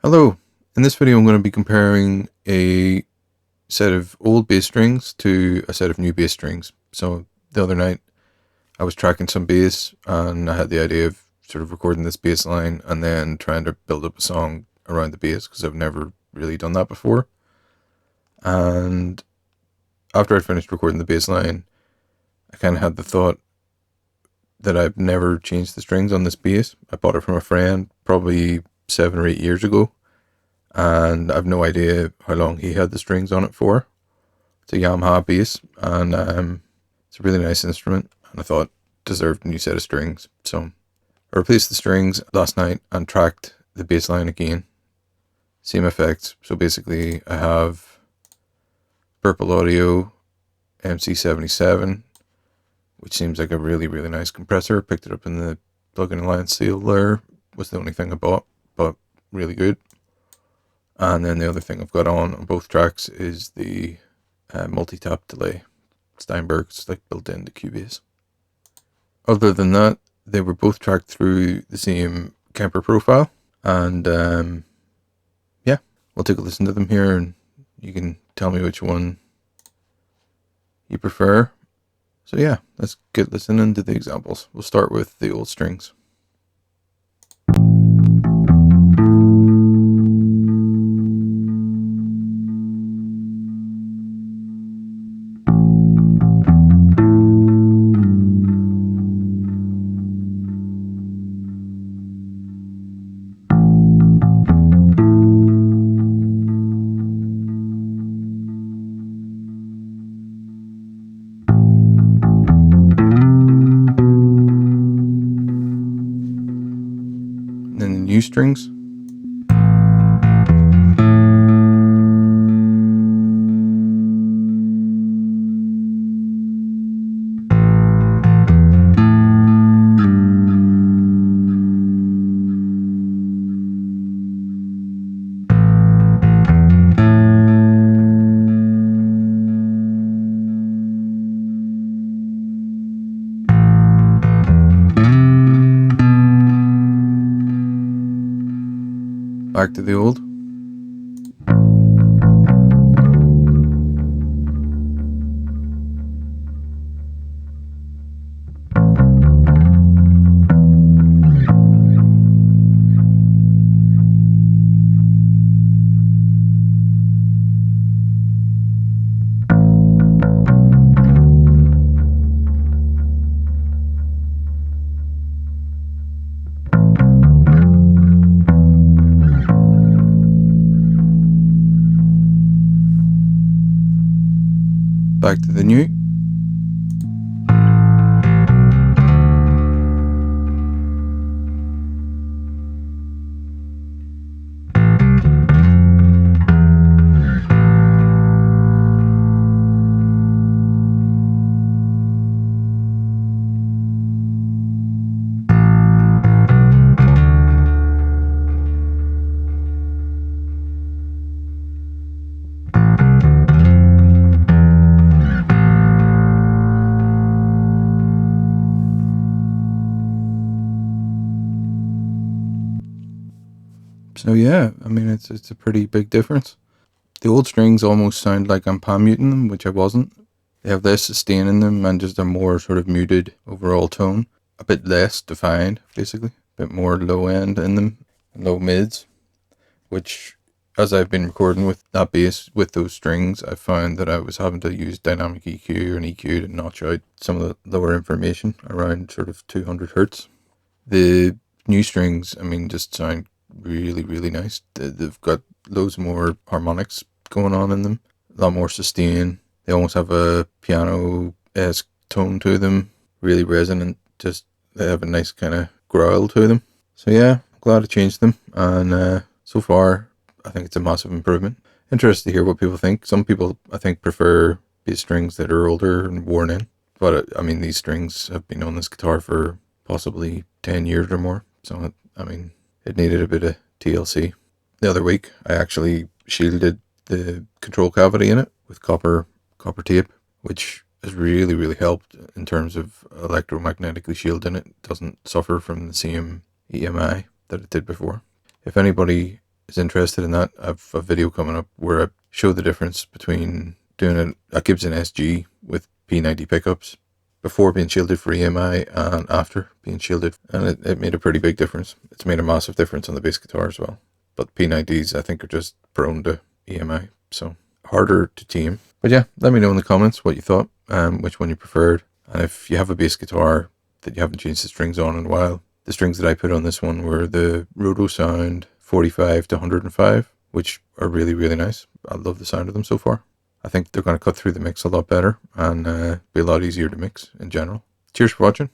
Hello, in this video I'm going to be comparing a set of old bass strings to a set of new bass strings. So the other night I was tracking some bass and I had the idea of sort of recording this bass line and then trying to build up a song around the bass because I've never really done that before. And after I'd finished recording the bass line, I kind of had the thought that I've never changed the strings on this bass. I bought it from a friend probably 7 or 8 years ago, and I've no idea how long he had the strings on it for. It's a Yamaha bass, and it's a really nice instrument, and I thought it deserved a new set of strings. So I replaced the strings last night and tracked the bass line again. Same effects. So basically I have Purple Audio MC77, which seems like a really, really nice compressor. Picked it up in the Plug-in Alliance sale there. Was the only thing I bought, but really good. And then the other thing I've got on both tracks is the multi-tap delay. Steinberg's like built into Cubase. Other than that, they were both tracked through the same Kemper profile. And yeah, we'll take a listen to them here and you can tell me which one you prefer. So yeah, let's get listening to the examples. We'll start with the old strings. Then the new strings. Back to the old. Back to the new. So yeah, I mean it's a pretty big difference. The old strings almost sound like I'm palm muting them, which I wasn't. They have less sustain in them and just a more sort of muted overall tone. A bit less defined, basically. A bit more low end in them, low mids. Which, as I've been recording with that bass, with those strings, I found that I was having to use dynamic EQ and EQ to notch out some of the lower information around sort of 200 hertz. The new strings, I mean, just sound really, really nice. They've got loads more harmonics going on in them, a lot more sustain. They almost have a piano-esque tone to them, really resonant. Just they have a nice kind of growl to them. So yeah, I'm glad I changed them, and so far I think it's a massive improvement. Interested to hear what people think. Some people I think prefer bass strings that are older and worn in, but I mean these strings have been on this guitar for possibly 10 years or more. So I mean, it needed a bit of TLC. The other week, I actually shielded the control cavity in it with copper tape, which has really, really helped in terms of electromagnetically shielding it. It doesn't suffer from the same EMI that it did before. If anybody is interested in that, I have a video coming up where I show the difference between doing a Gibson SG with P90 pickups before being shielded for EMI and after being shielded, and it made a pretty big difference. It's made a massive difference on the bass guitar as well. But P90s, I think, are just prone to EMI, so harder to tame. But yeah, let me know in the comments what you thought, which one you preferred, and if you have a bass guitar that you haven't changed the strings on in a while. The strings that I put on this one were the Roto Sound 45 to 105, which are really, really nice. I love the sound of them so far. I think they're going to cut through the mix a lot better and be a lot easier to mix in general. Cheers for watching.